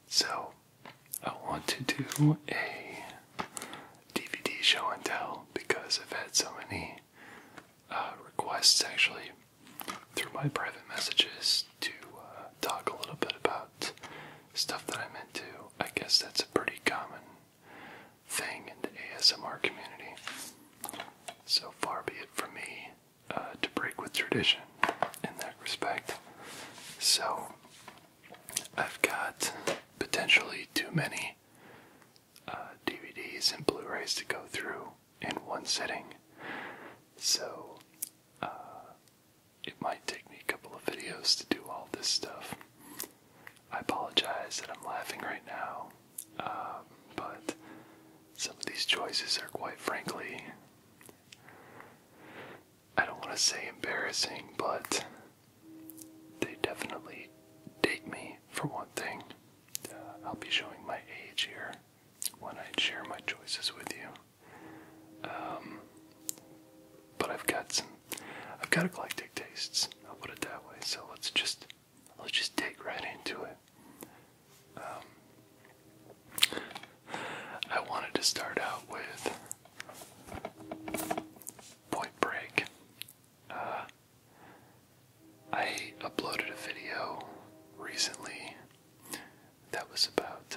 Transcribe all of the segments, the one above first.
So, I want to do a DVD show and tell because I've had so many requests actually through my private messages to talk a little bit about stuff that I'm into. I guess that's a pretty common thing in the ASMR community. So far be it from me to break with tradition in that respect. So I've got potentially too many DVDs and Blu-rays to go through in one sitting. So it might take me a couple of videos to do all this stuff. I apologize that I'm laughing right now, but some of these choices are quite frankly, I don't want to say embarrassing, but they definitely date me for one thing. I'll be showing my age here when I share my choices with you. But I've got eclectic tastes, I'll put it that way, so let's just dig right into it. I wanted to start out with Point Break. I uploaded a video recently that was about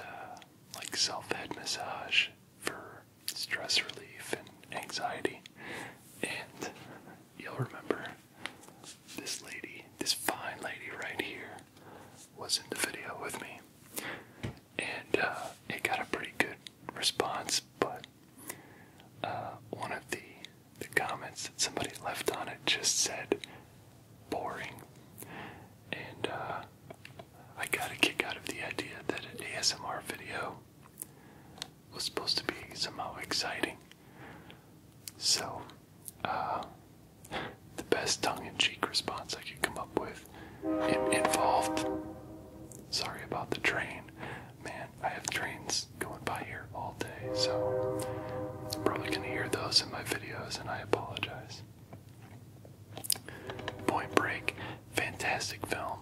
like self-head massage for stress relief and anxiety, and you'll remember this lady, this fine lady right here, was in the video with me, and it got a pretty good response, but one of the comments that somebody left on it just said boring, and I got a kick out of the idea that an ASMR video was supposed to be somehow exciting. So the best tongue-in-cheek response I could come up with involved, sorry about the train, man, I have trains going by here all day, so I'm probably going to hear those in my videos, and I apologize. Point Break, fantastic film.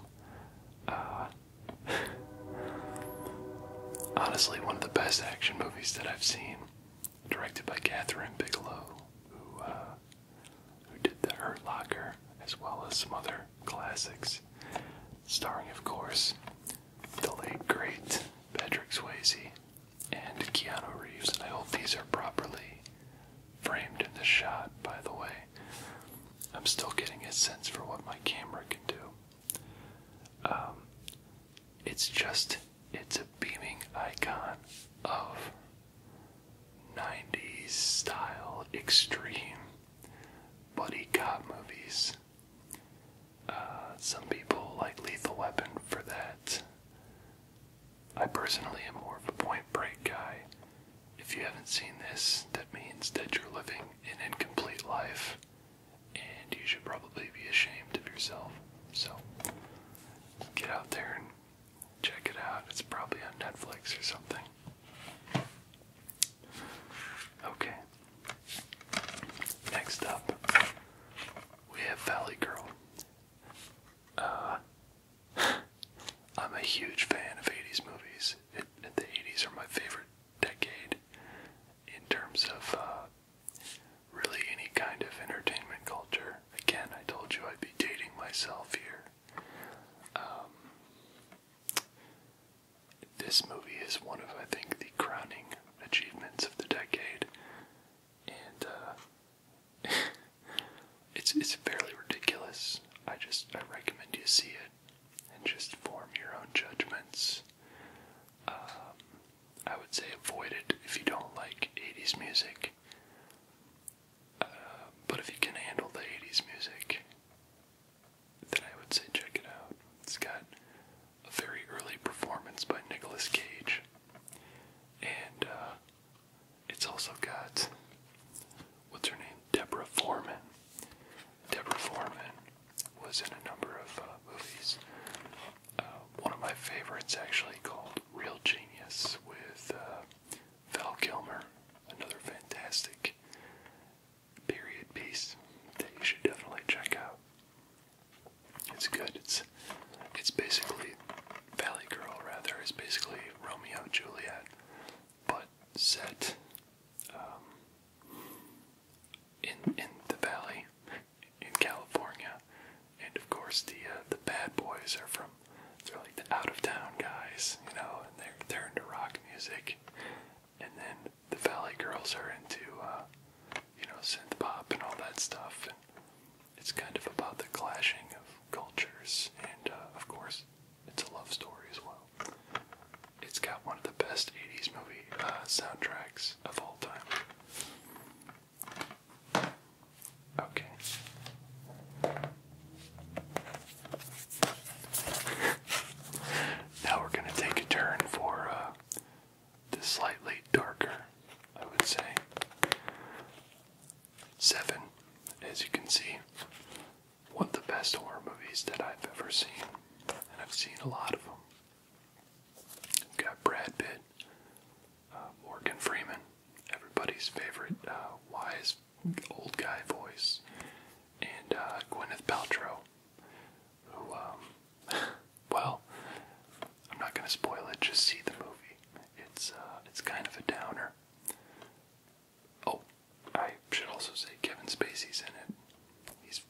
Honestly, one of the best action movies that I've seen, directed by Catherine Bigelow, who did The Hurt Locker, as well as some other classics, starring, of course, the late great Patrick Swayze and Keanu Reeves. I hope these are properly framed in the shot, by the way. I'm still getting a sense for what my camera can do. It's a beaming icon of 90s style extreme buddy cop movies. Some people like Lethal Weapon for that. I personally am more of a Point Break guy. If you haven't seen this, that means that you're living an incomplete life, and you should probably be ashamed of yourself. So, get out there and check it out. It's probably on Netflix or something. Okay. Next up, we have Valley Girl. I'm a huge fan of 80s movies. The 80s are my favorite decade in terms of really any kind of entertainment culture. Again, I told you I'd be dating myself here. This movie is one of, I think, the crowning achievements of the decade, and it's fairly ridiculous. I recommend you see it and just form your own judgments. I would say avoid it if you don't like 80s music, but if you can handle the 80s music, then I would say check it out. It's got a very early performance by Nicolas Cage, and it's also got, what's her name, Deborah Foreman. Deborah Foreman was in a number of movies. One of my favorites actually called Real Genius with Val Kilmer, another fantastic in the Valley, in California, and of course the bad boys are from, they're like the out of town guys, you know, and they're into rock music, and then the Valley girls are into you know, synth pop and all that stuff, and it's kind of about the clashing of cultures, and of course it's a love story as well. It's got one of the best 80s movie soundtracks of all time. Okay. Now we're going to take a turn for the slightly darker, I would say. 7, as you can see, one of the best horror movies that I've ever seen, and I've seen a lot of them. We've got Brad Pitt, Morgan Freeman, everybody's favorite wise old guy voice, and Gwyneth Paltrow, who, well, I'm not going to spoil it, just see the movie. It's kind of a downer. Oh, I should also say Kevin Spacey's in it. He's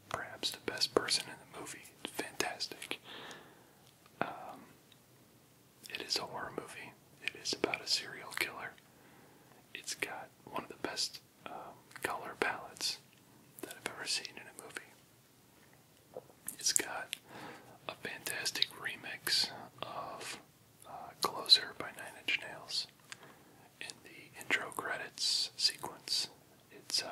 perhaps the best person in the movie. It's fantastic. It is a horror movie. It is about a serial killer. It's got one of the best color palettes that I've ever seen in a movie. It's got a fantastic remix of Closer by 9 Inch Nails in the intro credits sequence. It's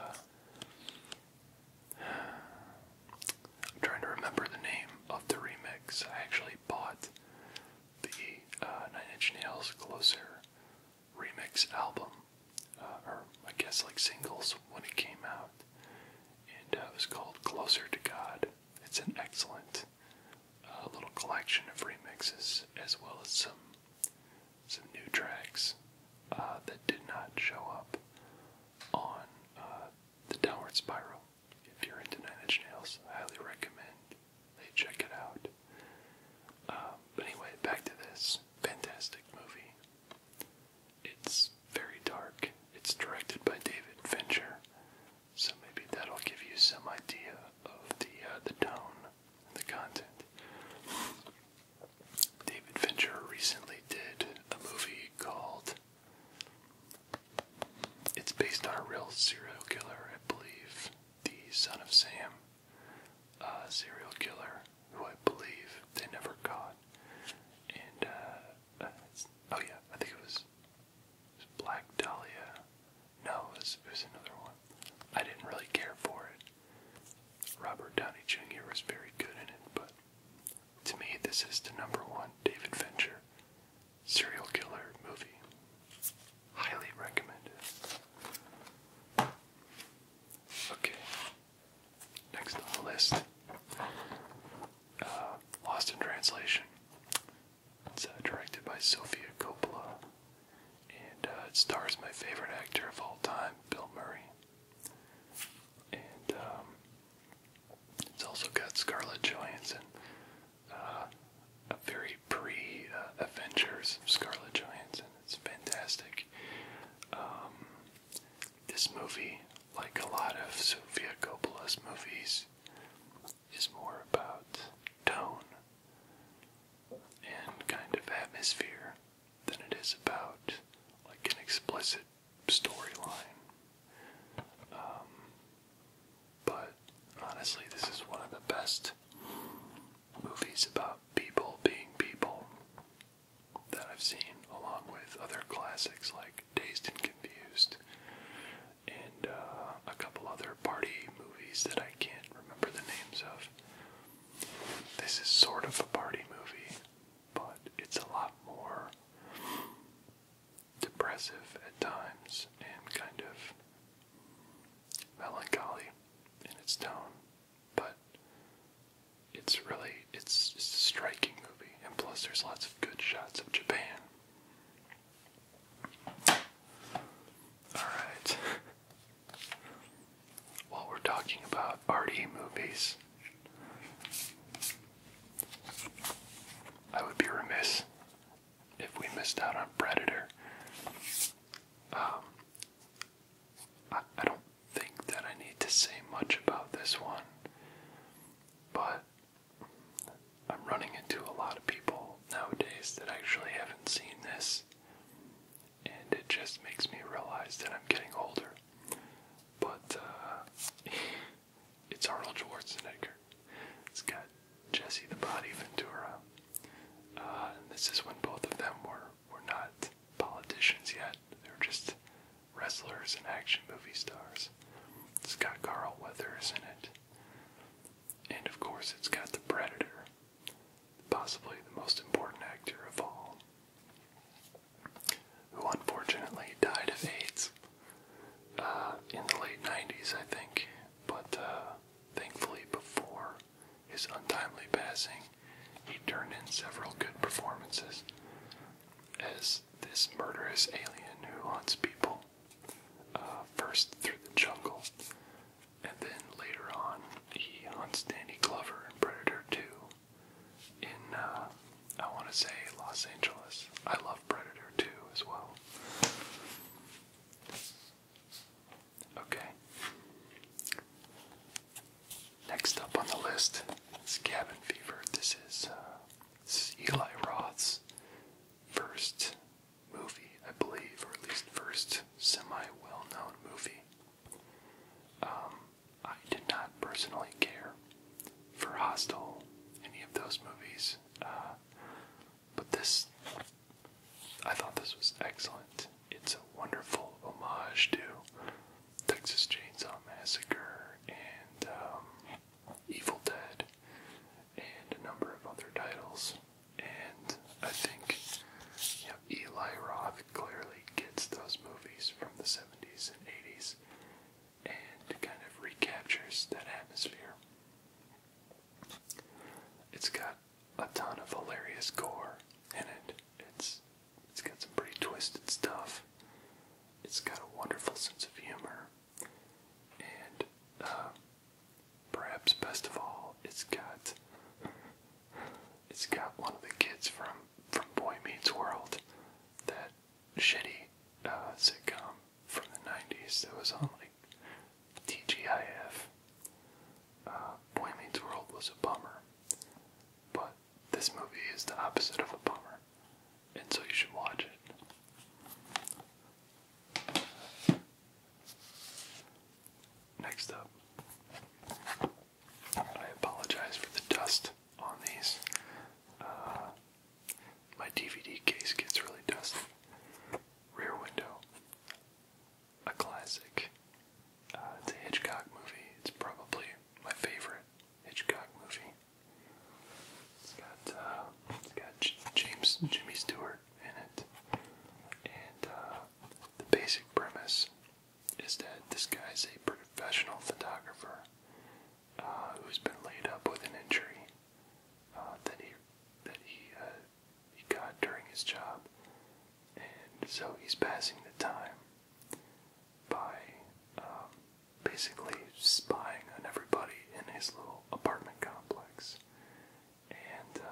I'm trying to remember the name of the remix. I actually bought the 9 Inch Nails Closer remix album, or I guess like singles when it came out, and it was called Closer to God. It's an excellent little collection of remixes, as well as some new tracks that did not show up on the Downward Spiral. If you're into 9 Inch Nails, I highly recommend they check it out. But anyway, back to this fantastic movie. It's very dark. It's directed by David Fincher, so maybe that'll give you some idea of the tone and the content. David Fincher recently did a movie called, it's based on a real serial killer, I believe, the Son of Sam serial killer, who I believe they never caught. And oh yeah, I think it was Black Dahlia. No, it was another one. I didn't really care for it. Robert Downey Jr. was very good in it, but to me this is the #1 David Fincher serial killer movie. Highly recommended. Okay, next on the list, Lost in Translation. It's directed by Sofia Coppola, and it stars my favorite actor of all time, Bill Murray. And it's also got Scarlett Johansson, a very pre-Avengers Scarlett Johansson. It's fantastic. This movie, like a lot of Sofia Coppola's movies, is more about tone and kind of atmosphere than it is about like an explicit storyline. But honestly, this is one of the best movies about people being people that I've seen, along with other classics like Dazed and Confused, and a couple other party movies that I can't remember the names of. This is sort of a party movie, but it's a lot more depressive at times and kind of melancholy in its tone. But it's just a striking movie, and plus there's lots of good shots of Japan. Alright. While we're talking about arty movies, I would be remiss if we missed out on Predator. I don't think that I much about this one, but I'm running into a lot of people nowadays that actually haven't seen this, and it just makes me realize that I'm getting older. But it's Arnold Schwarzenegger. It's got Jesse the Body Ventura, and this is when both of them were not politicians yet. They were just wrestlers and action movie stars. It's got Carl Weathers in it. And of course it's got the Predator, possibly the most important actor of all, who unfortunately died of AIDS in the late 90s, I think. But thankfully before his untimely passing, he turned in several good performances as this murderous alien who hunts people, first through the jungle, and then later on he hunts Danny Glover in Predator 2 in, I want to say, Los Angeles. I love Predator 2 as well. Okay. Next up on the list is Cabin Fever. This is Eli Roth's first movie, I believe, or at least first semi-well-known movie. I did not personally care for Hostel, any of those movies, but this, I thought this was excellent. It's a wonderful homage to Texas Chainsaw Massacre and Evil Dead and a number of other titles, and I think Eli Roth clearly gets those movies from the 70s and 80s and kind of recaptures that atmosphere. It's got a ton of hilarious gore in it. It's got some pretty twisted stuff. It's got a wonderful sense of humor, and perhaps best of all, it's got one of the kids from Boy Meets World, that shitty sitcom from the 90s that was on like TGIF. Boy Meets World was a bummer, but this movie is the opposite of a bummer, and so you should watch it. Next up, I apologize for the dust on these. My DVD case gets really dusty. Rear Window, a classic. It's a Hitchcock movie. It's probably my favorite Hitchcock movie. It's got Jimmy Stewart in it, and the basic premise is that this guy's a professional photographer who's been laid up with an injury that he got during his job, and so he's passing the time by basically spying on everybody in his little apartment complex, and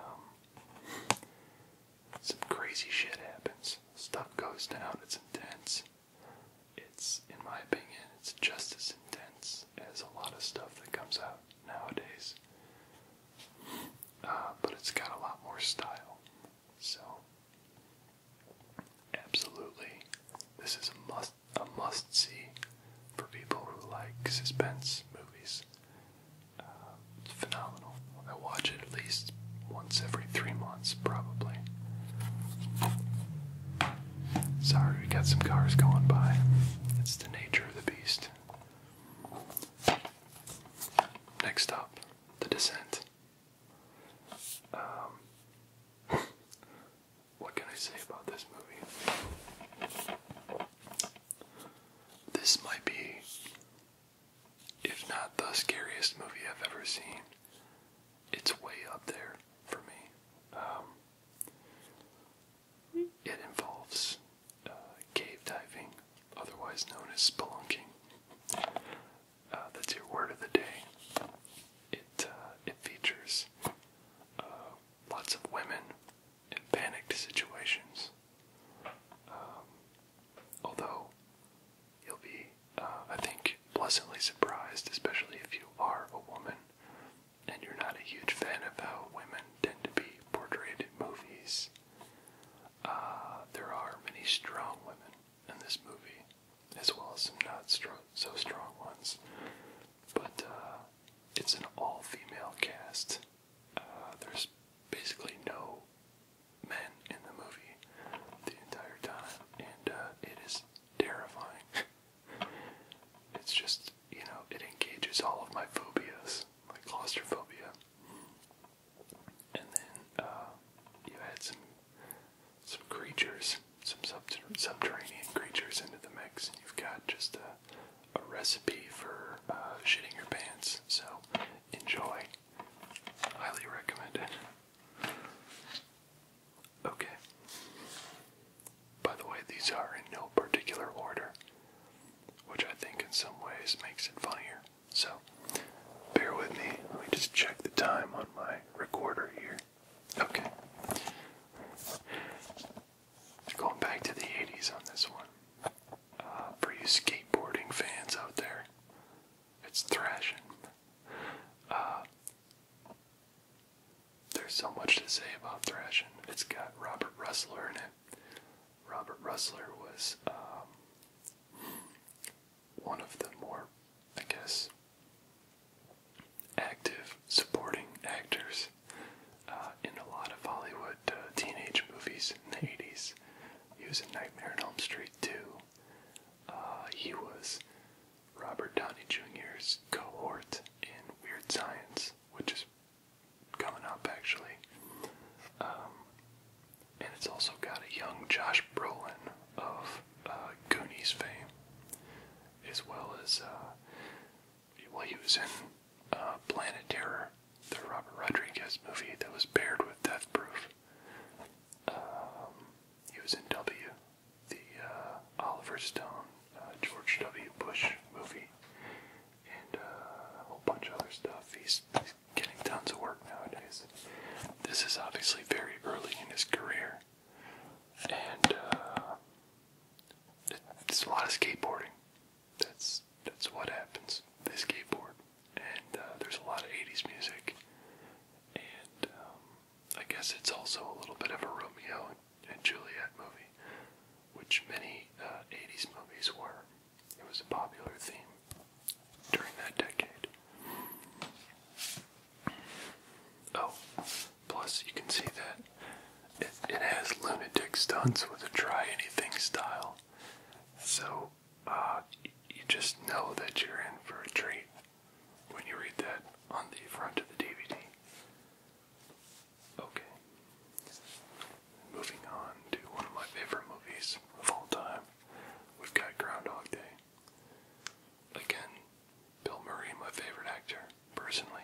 some crazy shit happens. Stuff goes down. It's intense. It's, in my opinion, it's just as intense as a lot of stuff that comes out nowadays. But it's got a lot more style. So, absolutely, this is a must see for people who like suspense movies. It's phenomenal. I watch it at least once every 3 months, probably. Sorry, we got some cars going by. It's the nature of the beast. Next up, The Descent. What can I say about this movie? This might be, if not the scariest movie I've ever seen. It's way up there for me. It involves cave diving, otherwise known as spelunking. That's your word of the day. It features lots of women in panicked situations. Although you'll be, I think, pleasantly surprised, especially it's an all-female cast. There's basically no men in the movie the entire time, and it is terrifying. It's just, it engages all of my phobias, my claustrophobia. And then you add some creatures, some subterranean creatures into the mix, and you've got just a recipe for shitting your pants. So enjoy. Highly recommended. Okay. By the way, these are in no particular order, which I think in some ways makes it funnier. So bear with me. Let me just check the time on my recorder here. Okay. Going back to the 80s on this one. For you skateboarding fans out there, it's Thrashin. There's so much to say about Thrashin. It's got Robert Russler in it. Robert Russler was one of the more, I guess, active supporting actors in a lot of Hollywood teenage movies in the 80s. He was in Nightmare on Elm Street 2. He was Robert Downey Jr.'s cohort in Weird Science, which is coming up actually. And it's also got a young Josh Brolin of Goonies fame, as well as, he was in Planet Terror, the Robert Rodriguez movie that was paired with Death Proof. He was in W, the Oliver Stone, George W. Bush movie, and a whole bunch of other stuff. He's getting tons of work nowadays. This is obviously very early in his career, and it's a lot of skateboarding. That's what happens. They skateboard, and there's a lot of 80s music, and I guess it's also a little bit of a Romeo and Juliet movie, which many 80s movies were. It was a popular theme during that decade. Oh, plus you can see that it has lunatic stunts with a try anything style. So you just know that you're in for a treat when you read that on the front of the DVD. Okay. Moving on to one of my favorite movies of all time. We've got Groundhog Day. Again, Bill Murray, my favorite actor, personally.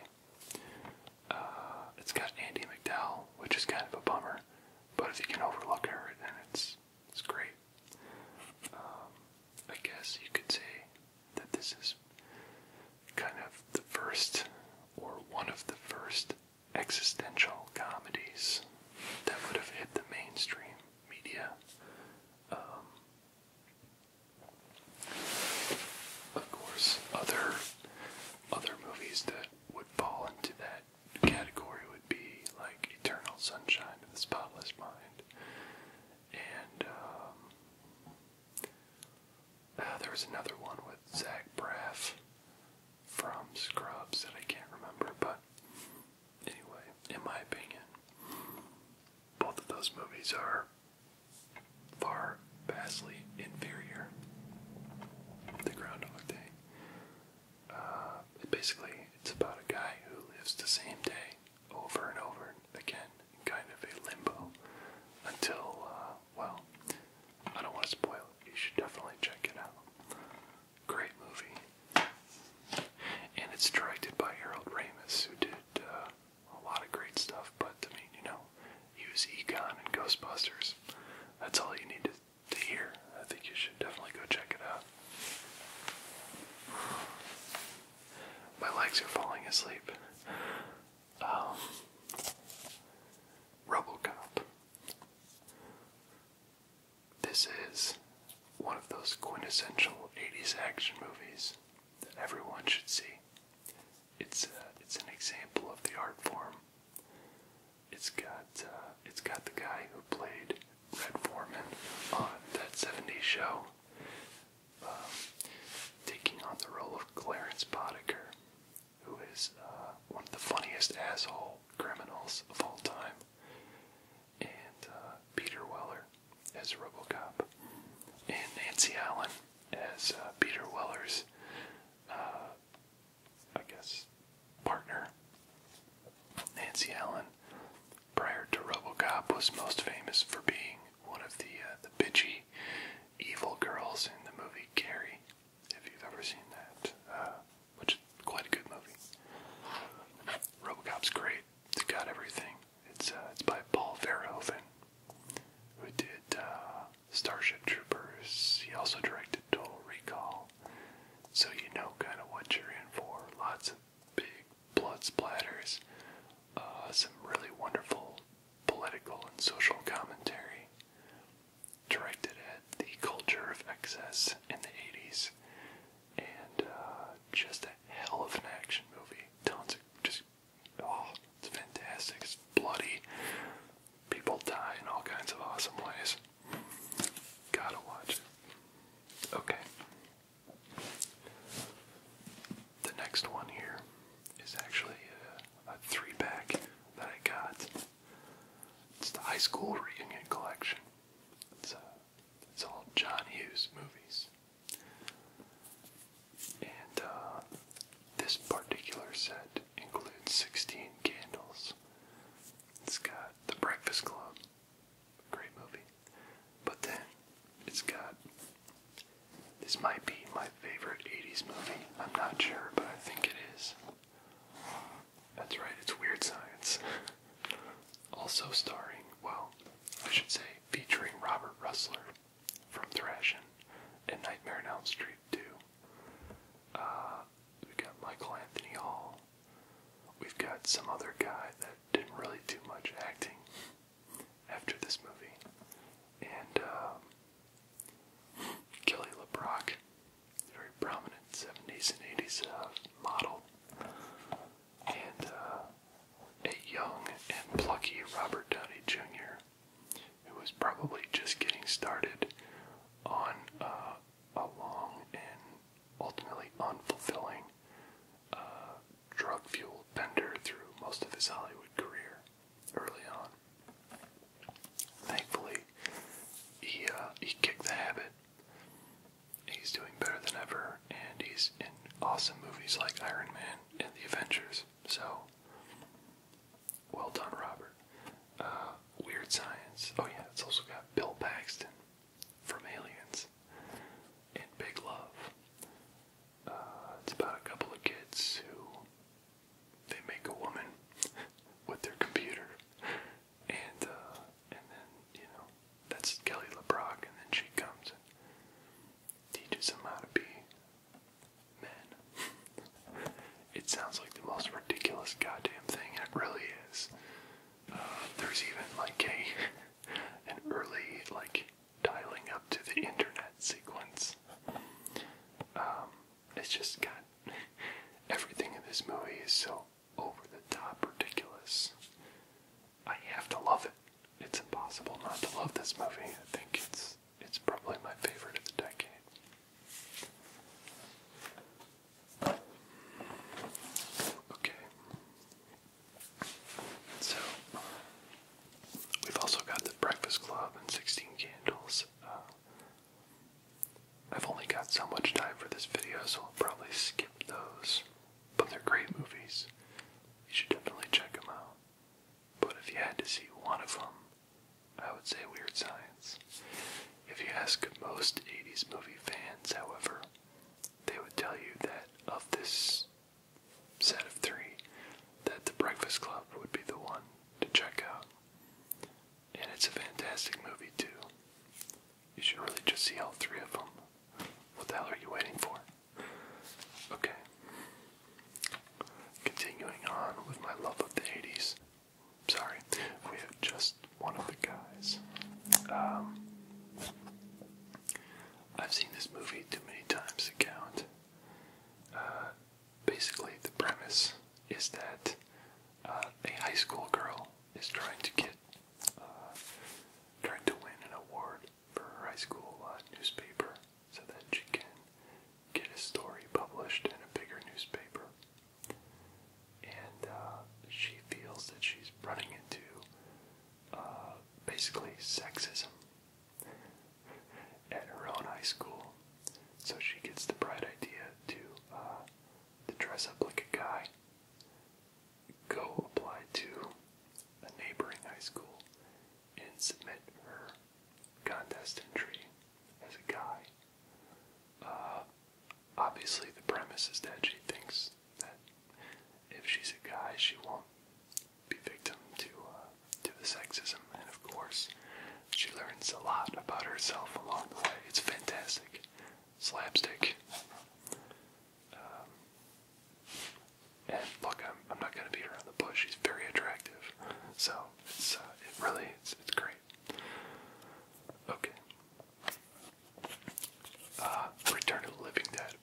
It's got Andie MacDowell, which is kind of a bummer, but if you can overlook her, then it's great. I guess you could say that this is kind of the first, or one of the first, existential comedies that would have hit the mainstream media. Of course, other movies that would fall into that category would be like Eternal Sunshine of the Spotless Mind, and there was another one with Zach Braff from Scrubs that I can't remember, but anyway, in my opinion, both of those movies are far vastly inferior. The Groundhog Day. It's about a guy who lives the same day over and over again in kind of a limbo until, I don't want to spoil it. You should definitely check it out. Great movie. And it's directed by Harold Ramis, who did a lot of great stuff, but he was Egon in Ghostbusters. That's all you need to hear. I think you should definitely go check it out. My legs are falling asleep. Robocop. This is one of those quintessential 80s action movies that everyone should see. It's an example of the art form. It's got the guy who played Red Foreman on that 70s show, taking on the role of Clarence Boddicker, who is biggest asshole criminals of all time. And Peter Weller as Robocop. And Nancy Allen as Peter Weller's, I guess, partner. Nancy Allen, prior to Robocop, was most famous for being one of the bitchy, evil girls in the movie Carrie, if you've ever seen that, which is quite a good movie. Robocop's great. It's got everything. It's by Paul Verhoeven, who did Starship Troopers. He also directed Total Recall. So you know kind of what you're in for. Lots of big blood splatters. Some really wonderful political and social commentary. Directed at the culture of excess in the 80s. And just a hell of an action movie. Tons of just, oh, it's fantastic. It's bloody. People die in all kinds of awesome ways. Gotta watch it. Okay. The next one here is actually a 3-pack that I got. It's the High School Reunion Collection. It's all John Hughes movies. And this particular set includes 16 candles. It's got The Breakfast Club, great movie. But then it's got, this might be my favorite 80s movie. I'm not sure, but I think it is. That's right, it's Weird Science. Also starring, well, I should say, featuring Robert Russler from Thrashin and Nightmare on Elm Street 2. We've got Michael Anthony Hall. We've got some other guy that didn't really do much acting after this movie. And Kelly LeBrock, very prominent 70s and 80s model. And a young and plucky Robert Downey Jr., who was probably just getting started on a long and ultimately unfulfilling drug-fueled bender through most of his Hollywood career early on. Thankfully, he kicked the habit. He's doing better than ever, and he's in awesome movies like Iron Man and The Avengers. So, well done, Robert. Weird Science. Oh yeah, it's also got Bill Paxton from Aliens and Big Love. It's about a couple of kids who they make a woman with their computer, and then that's Kelly LeBrock, and then she comes and teaches them how to be men. It sounds like the most ridiculous goddamn thing, and it really is. There's even like an early dialing up to the internet sequence. It's just got everything in this movie is so over the top ridiculous. I have to love it. It's impossible not to love this movie. I think it's probably my favorite of the decade. Okay. So, we've also got The Breakfast Club and 16 Candles. I've only got so much time for this video, so I'll probably skip those. But they're great movies. You should definitely check them out. But if you had to see one of them, I would say Weird Science. If you ask most 80s movie fans, however, they would tell you that of this set of 3, that The Breakfast Club would be the one to check out. And it's a fantastic movie too. You should really just see all 3 of them. What the hell are you waiting for? Okay. Continuing on with my love of the 80s. Sorry, we have just one of the guys. I've seen this movie too many times to count. Basically, the premise is that a high school girl is trying to win an award for her high school newspaper so that she can get a story published in a bigger newspaper. And contest entry as a guy. Obviously, the premise is that she thinks that if she's a guy, she won't be victim to the sexism, and of course, she learns a lot about herself along the way. It's fantastic. Slapstick. And look, I'm not going to beat around the bush. She's very attractive. So, it's great. Okay. Return of the Living Dead.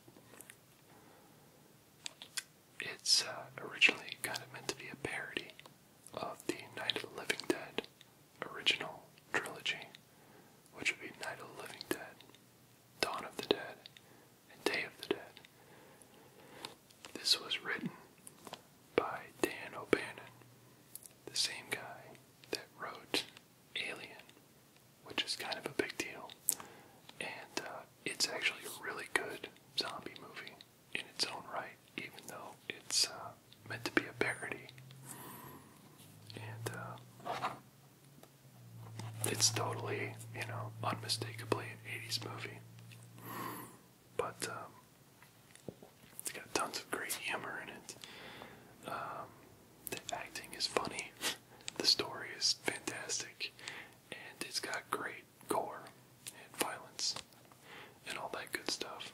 It's originally kind of meant to be a parody of the Night of the Living Dead original trilogy, which would be Night of the Living Dead, Dawn of the Dead, and Day of the Dead. This was written by Dan O'Bannon, the same guy that wrote Alien, which is kind of a big deal, and it's actually a really good zombie movie in its own right, even though it's meant to be a parody. And it's totally, unmistakably an 80s movie. But it's got tons of great humor in it. The acting is funny. The story is fantastic. And it's got great gore and violence and all that good stuff.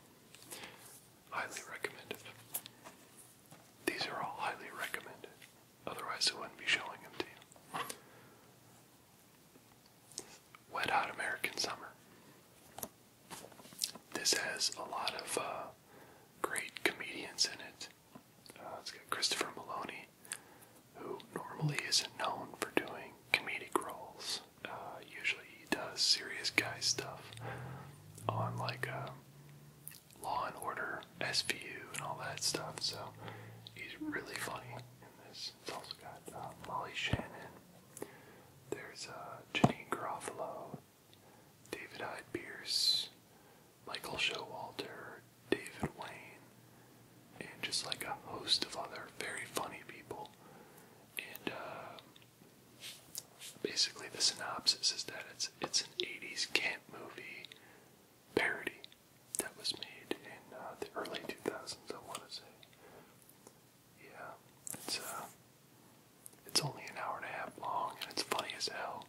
Highly recommended. These are all highly recommended. Otherwise, I wouldn't be showing them to you. Wet Hot American Summer. This has a lot of great comedians in it. It's got Christopher Maloney, who normally isn't known for doing comedic roles. Usually he does serious guy stuff on like Law and Order, SVU, and all that stuff. So he's really funny in this. It's also got Molly Shannon. There's Janine Garofalo, David Hyde Pierce, Michael Showalter, David Wayne, and just like a host of other very funny people. And basically the synopsis is that it's an 80s camp movie parody that was made in the early 2000s, I want to say. Yeah, it's only an hour and a half long, and it's funny as hell.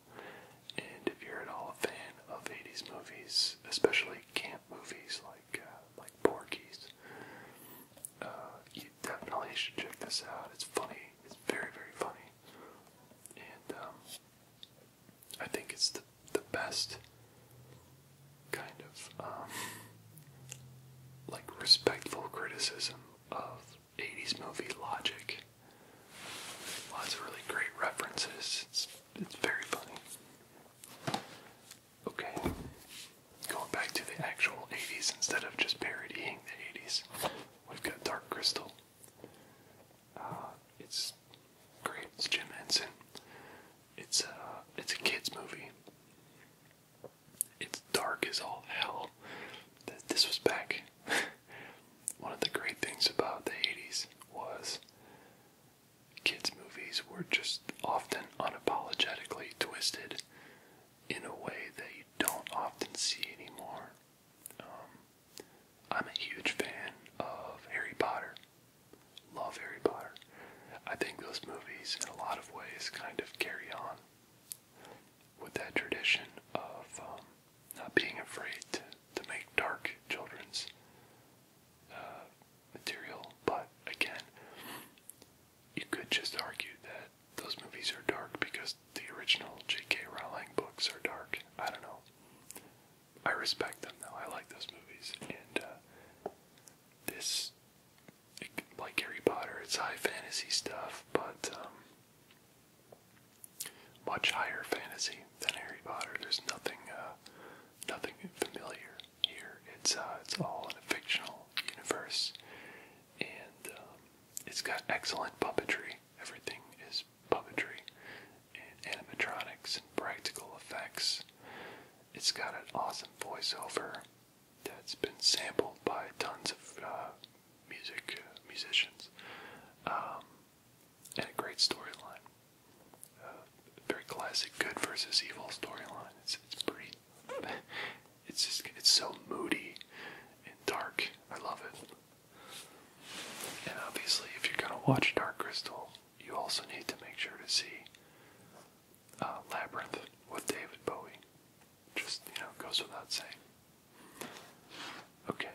And if you're at all a fan of 80s movies, especially camp movies like Porky's, you definitely should check this out. It's funny. It's very, very funny. And I think it's the best kind of respectful criticism of 80s movie logic. Lots of really great references. It's very funny. Okay, going back to the actual 80s instead of just parodying the 80s, we've got Dark Crystal. It's great. It's Jim Henson. It's a kids movie. It's dark as all hell. This was back. One of the great things about the 80s was kids movies were just often unapologetically twisted in a way that you don't often see anymore. I'm a huge fan of Harry Potter. Love Harry Potter. I think those movies, in a lot of ways, kind of carry on with that tradition of not being afraid to make dark children's material. But again, you could just argue that those movies are dark because the original J.K. Rowling books are dark. I don't know. I respect them though. I like those movies. And this, like Harry Potter, it's high fantasy stuff, but much higher fantasy than Harry Potter. There's nothing familiar here. It's all in a fictional universe, and it's got excellent puppetry. Everything is puppetry and animatronics and practical effects. It's got an awesome voiceover that's been sampled by tons of musicians, and a great storyline. Very classic good versus evil storyline. It's pretty watch Dark Crystal, you also need to make sure to see Labyrinth with David Bowie. Just, goes without saying. Okay.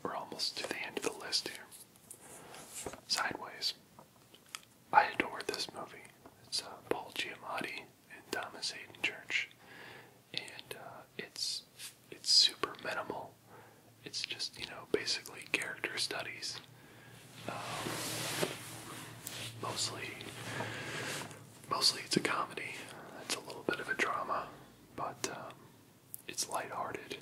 We're almost to the end of the list here. Sideways. I adore this movie. It's Paul Giamatti and Thomas Hayden Church. And it's super minimal. It's just, basically character studies. Mostly it's a comedy. It's a little bit of a drama, but it's lighthearted.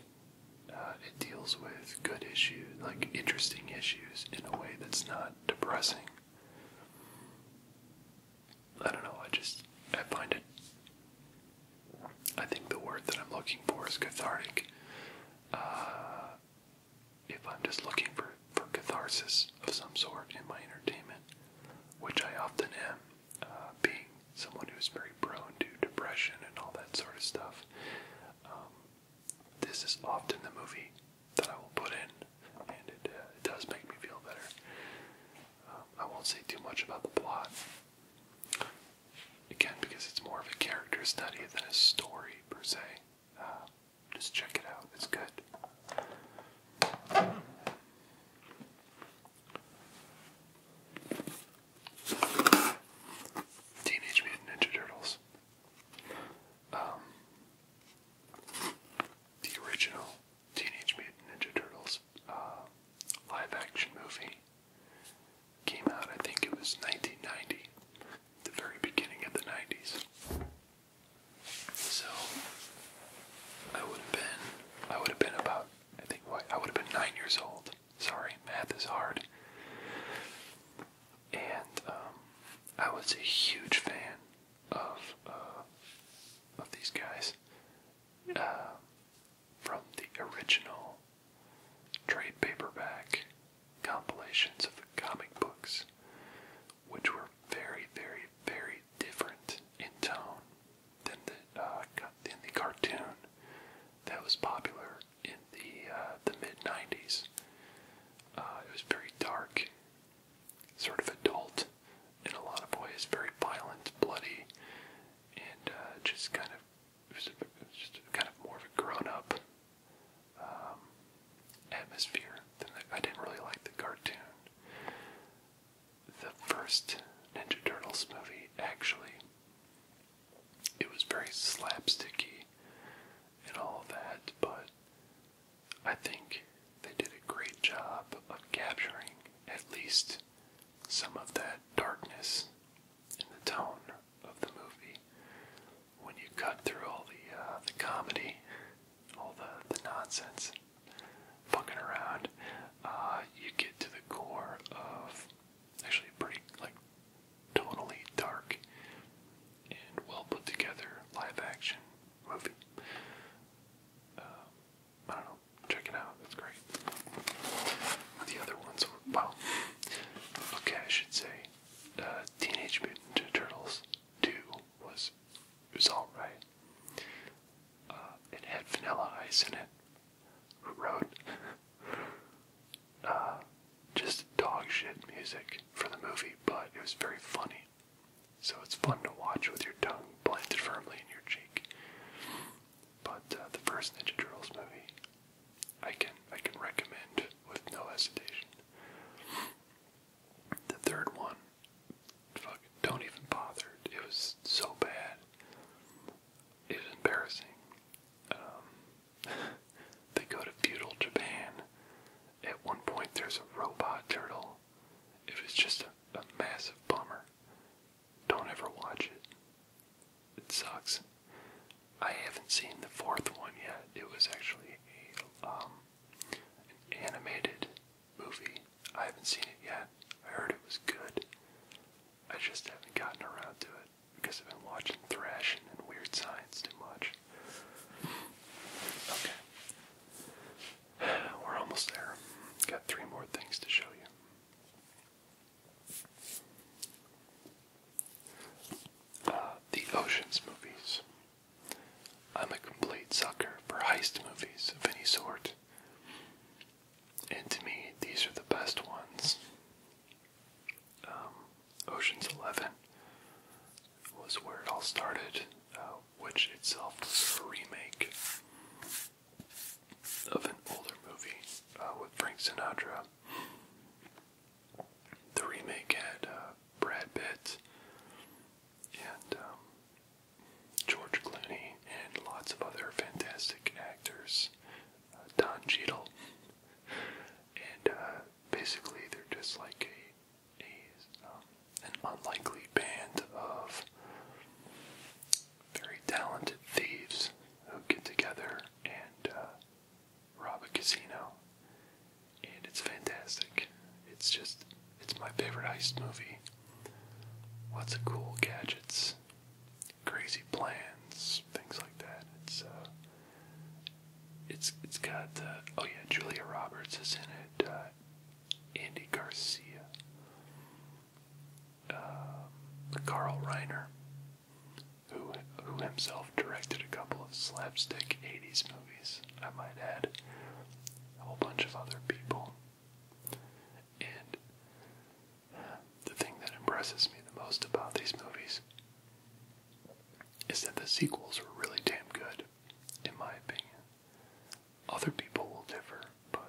It deals with good issues, like interesting issues, in a way that's not depressing. I don't know, I find it, I think the word that I'm looking for is cathartic. If I'm just looking for catharsis of some sort in my entertainment, which I often am, being someone who's very prone to depression and all that sort of stuff, this is often the movie that I will put in, and it does make me feel better. I won't say too much about the plot, again, because it's more of a character study than a story per se. Just check it out, it's good. Teenage Mutant Ninja Turtles. The original Teenage Mutant Ninja Turtles live action movie came out, I think it was 1990, the very beginning of the 90s. So I would have been about, I would have been 9 years old. Sorry, math is hard. And I was a huge fan of these guys. From the original trade paperback compilations of the comic books, which were very, very, very different in tone than the cartoon that was popular in the mid-90s. It was very dark, sort of adult in a lot of ways, very violent, bloody, and just kind of, it was just kind of more of a grown-up atmosphere. I didn't really like the cartoon. The first Ninja Turtles movie, actually, it was very slapsticky and all of that, but I think they did a great job of capturing at least some of that darkness in the tone of the movie. When you cut through all the comedy, all the nonsense, fucking around, you get to the core of actually pretty, tonally dark and well put together live action movie. I don't know, check it out, it's great. The other ones were, well, okay, I should say, Teenage Mutant Ninja Turtles 2 was alright. It had Vanilla Ice in it, who wrote just dog shit music for the movie, but it was very funny. So it's fun to watch with your tongue planted firmly in your cheek. But the first Ninja Turtles movie, I can recommend with no hesitation. The third one, don't even bother. It was so bad. It was embarrassing. They go to feudal Japan. At one point there's a robot turtle. It was just a massive bummer. Don't ever watch it. It sucks. I haven't seen the fourth one yet. It was actually an animated movie. I haven't seen it yet. I heard it was good. I just haven't gotten around to it because I've been watching Thrashin and Weird Science too much. Okay. We're almost there. Got 3 more things to show you. The Ocean's movies. I'm a complete sucker for heist movies of any sort. And to me, these are the best ones. heist movie. Lots of cool gadgets, crazy plans, things like that. It's got oh yeah, Julia Roberts is in it. Andy Garcia, Carl Reiner, who himself directed a couple of slapstick 80s movies, I might add. A whole bunch of other people. And the thing that impresses me the most about these movies is that the sequels were really damn good, in my opinion. Other people will differ, but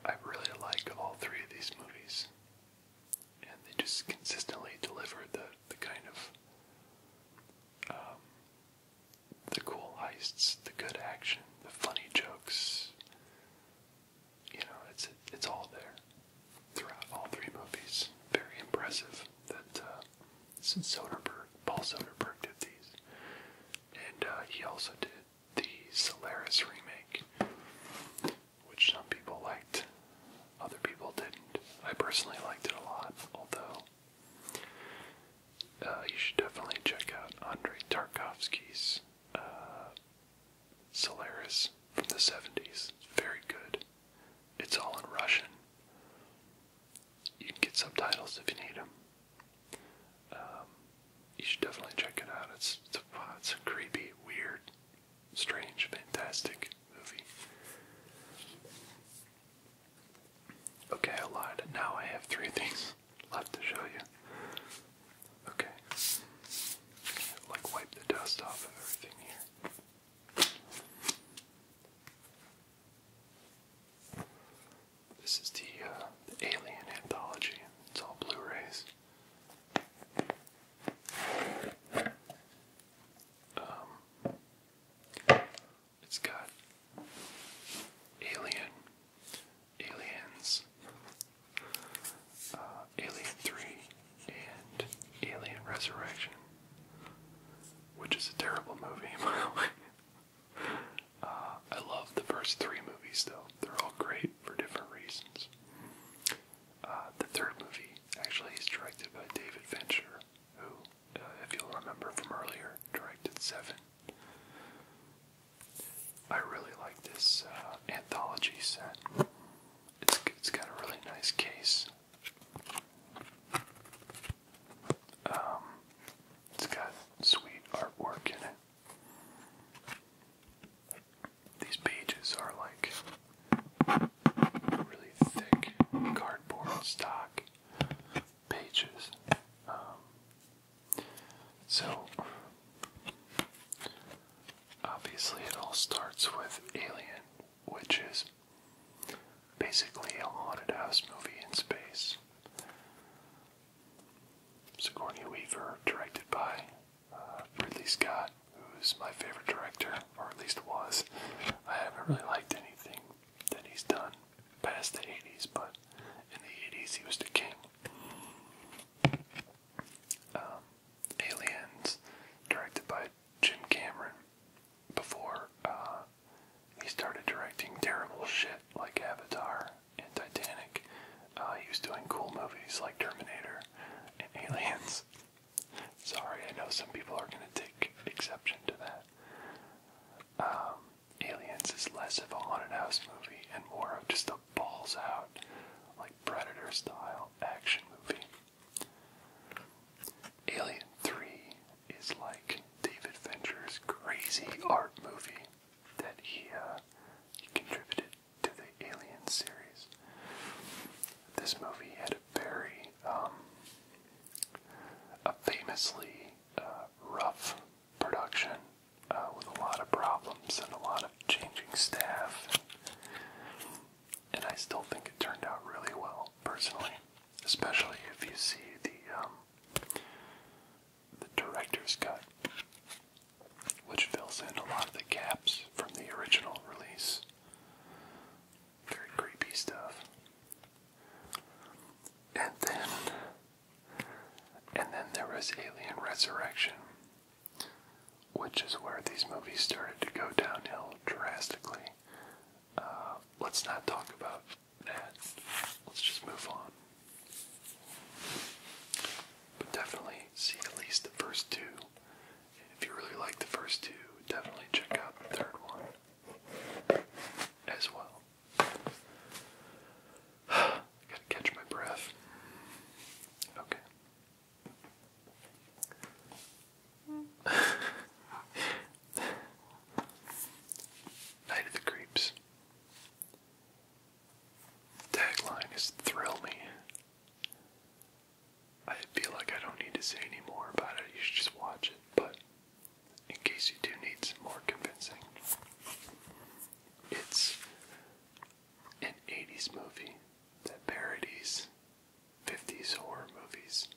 I really like all three of these movies. And they just consistently deliver the kind of the cool heists, the good action, the funny jokes. You know, it's all there throughout all three movies. Very impressive that Paul Soderbergh did these. And he also did the Solaris remake, which some people liked, other people didn't. I personally liked it a lot, although you should definitely check out Andrei Tarkovsky's Solaris from the 70s. It's very good. It's all in Russian. You can get subtitles if you need them. You should definitely check it out. It's a creepy, weird, strange, fantastic movie. Okay, I lied. Now I have 3 things left to show you. Okay. Like wipe the dust off of everything here. This is the Alien Anthology. It's all Blu-rays. It's got Aliens, Alien 3, and Alien Resurrection, which is a terrible movie, by the way. I love the first 3 movies, though. They're all great for different reasons. The third movie actually is directed by David Fincher, who, if you'll remember from earlier, directed 7. I really like this anthology set. It's got a really nice case. It's got sweet artwork in it. These pages are like really thick cardboard stock pages. So obviously it all starts with Alien, which is basically a haunted house movie in space. Sigourney Weaver, directed by Ridley Scott, who's my favorite director, or at least was. I haven't really liked anything that he's done past the 80s, but in the 80s he was the king. Aliens, directed by Jim Cameron, before he started directing terrible shit like Avatar and Titanic. He was doing cool movies like Terminator and Aliens. Sorry, I know some people are going to take exception to that. Aliens is less of a haunted house movie and more of just a balls out, like Predator style action movie. Alien 3 is like David Fincher's crazy art movie that he contributed to the Alien series. This movie had a very a famously rough production with a lot of problems and a lot of changing staff, and I still think it turned out really well, personally, especially if you see the director's cut, which fills in a lot of the gaps from the original release. Very creepy stuff. And then there was Alien Resurrection, which is where these movies started to go downhill drastically. Let's not talk about that. Let's just move on. say any more about it. You should just watch it. But in case you do need some more convincing, it's an 80s movie that parodies 50s horror movies,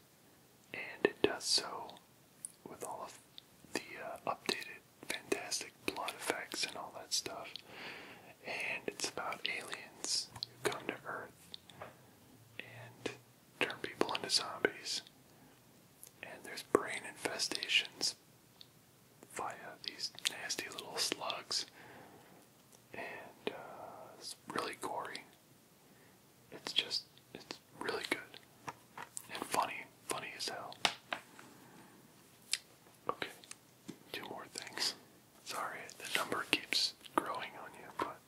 and it does so with all of the updated fantastic blood effects and all that stuff. And it's about aliens who come to Earth and turn people into zombies. And there's brain infestations via these nasty little slugs. And it's really gory. It's really good. And funny as hell. Okay, two more things. Sorry, the number keeps growing on you, but...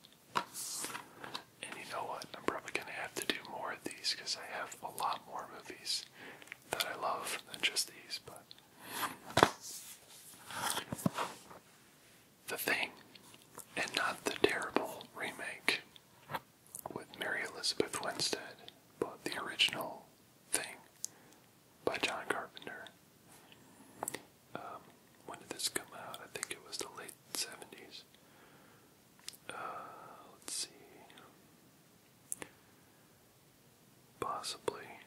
And you know what? I'm probably going to have to do more of these because I have a lot more movies that I love than just these, but... The Thing, and not the terrible remake with Mary Elizabeth Winstead, but the original Thing by John Carpenter. When did this come out? I think it was the late 70s. Let's see. Possibly.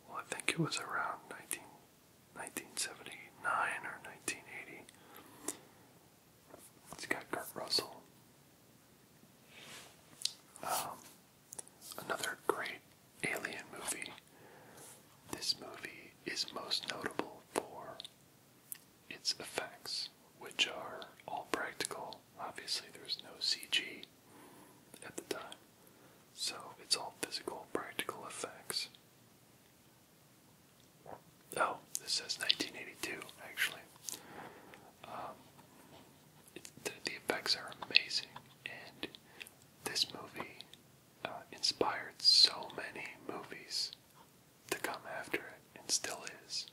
Well, I think it was around 1979 or 1980. It's got Kurt Russell. Another great alien movie. This movie is most notable for its effects, which are all practical. Obviously, there's no CG at the time, so it's all physical, practical effects. Oh, this says 1982, actually. The effects are amazing, and this movie inspired so many movies to come after it, and still is.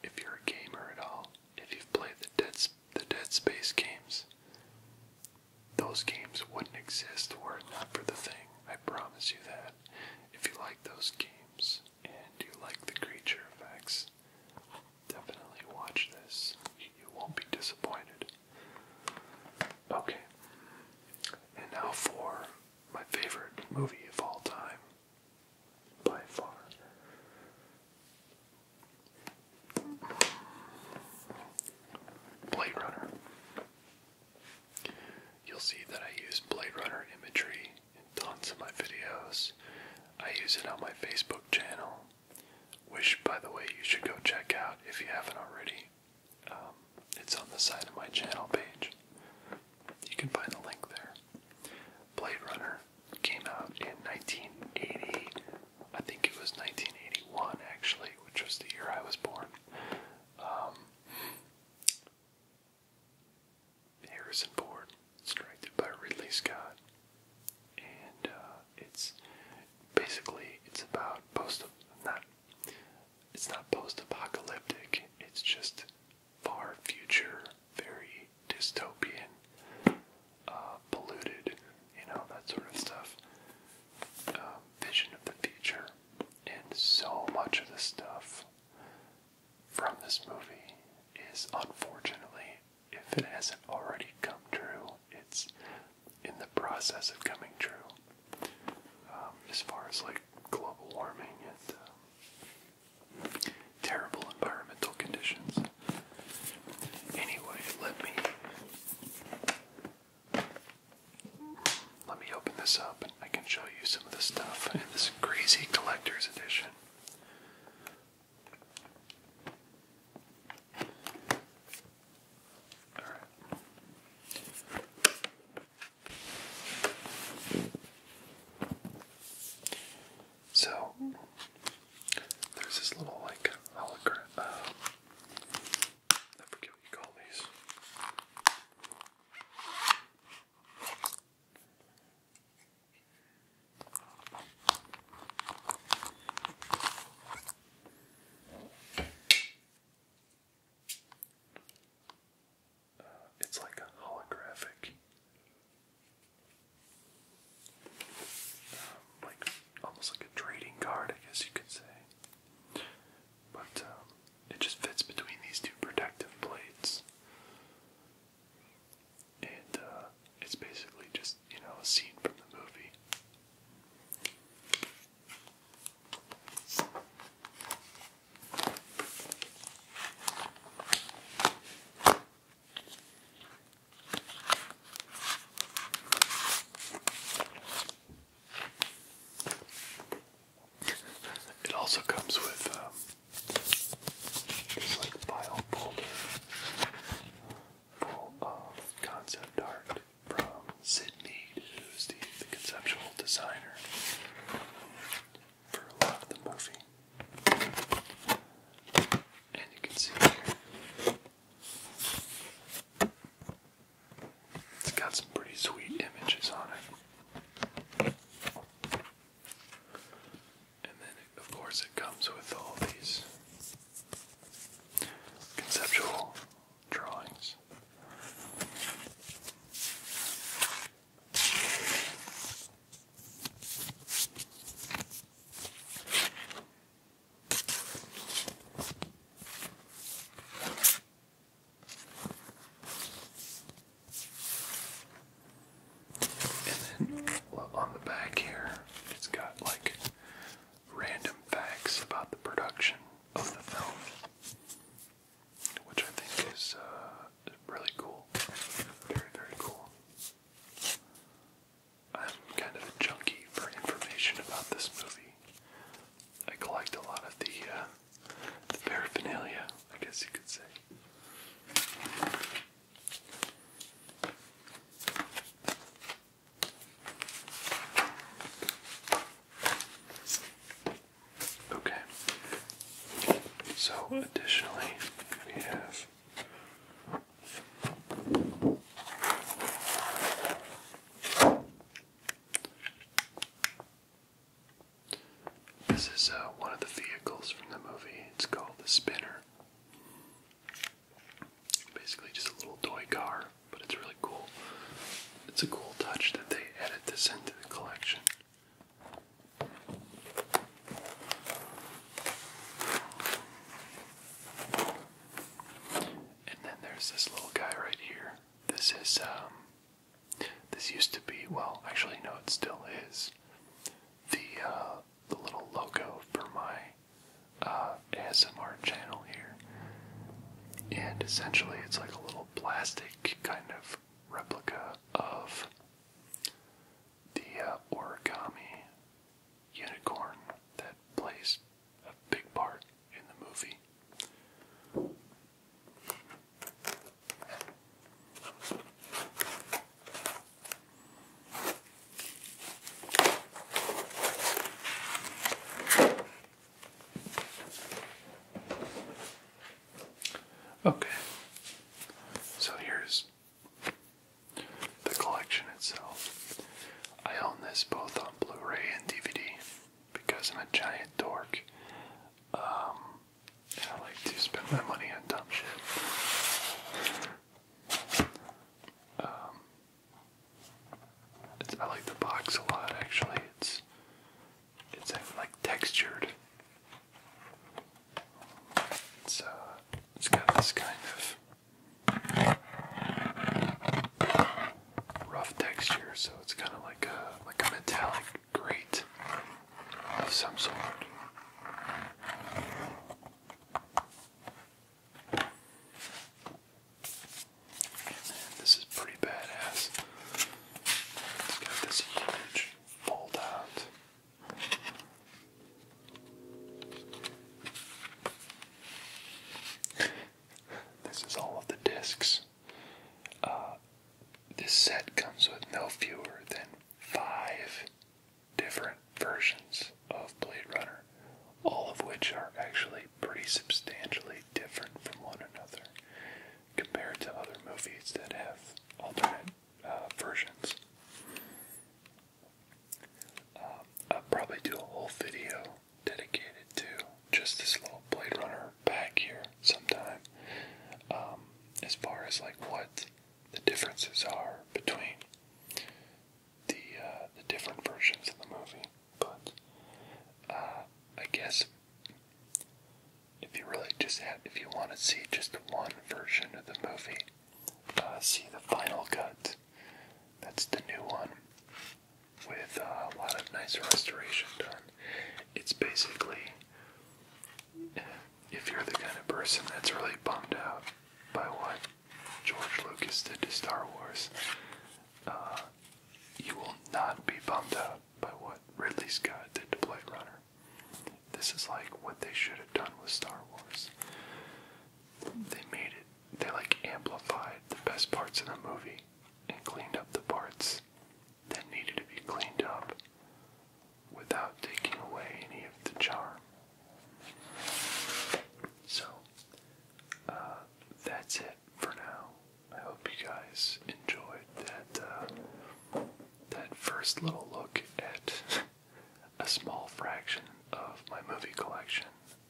If you're a gamer at all, if you've played the Dead Space games, those games wouldn't exist were it not for The Thing. I promise you that. If you like those games and you like the creature effects, definitely watch this. You won't be disappointed. Okay. And now for my favorite movie of all time, by far. Blade Runner. You'll see that I use Blade Runner imagery in tons of my videos. I use it on my Facebook channel, which, by the way, you should go check out if you haven't already. It's on the side of my channel page. You can find the link there. Blade Runner came out in 1980. I think it was 1981, actually, which was the year I was born. Harrison Ford. It's directed by Ridley Scott. And it's about it's not post-apocalyptic. It's just far future, very dystopian, polluted, that sort of stuff. Vision of the future. And so much of the stuff from this movie is, unfortunately, if it hasn't already come true, it's in the process of coming true. As far as like global warming and terrible environmental conditions. Anyway, let me open this up and I can show you some of the stuff in this crazy collector's edition. So, there's this little, hologram, I forget what you call these. additionally, we have this is one of the vehicles from the movie. It's called the Spinner. Basically just a little toy car, but it's really cool. It's a cool touch that they added this into the collection. And then there's this little guy right here. This is, this used to be, well, actually no, it still is, the little logo for my ASMR channel here. And essentially it's like a little plastic kind of replica of the origami unicorn that plays a big part in the movie. Okay, so here's the collection itself. I own this both on Blu-ray and DVD because I'm a giant dork. And I like to spend my money on dumb shit. I like the box a lot, actually. It's like textured. It's got this kind of rough texture, so it's kind of like a metallic grate of some sort. And this is pretty badass. It's got this huge fold out. This is all of the discs. This set comes with no fewer than 5 different versions of Blade Runner, all of which are actually pretty substantially different from one another compared to other movies that have alternate versions. I'll probably do a whole video dedicated to just this little Blade Runner pack here sometime, as far as like what the differences are between the different versions of the movie. But I guess if you really if you want to see just one version of the movie, see the final cut. That's the new one with a lot of nice restoration done. It's basically, if you're the kind of person that's really bummed out by what George Lucas did to Star Wars, you will not be bummed out by what Ridley Scott did to Blade Runner. This is like what they should have done with Star Wars. They like amplified the best parts of the movie and cleaned up the parts that needed to be cleaned up without taking away any of the charm. So, that's it for now. I hope you guys enjoyed that first little look at a small fraction of my movie collection.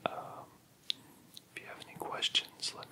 If you have any questions, let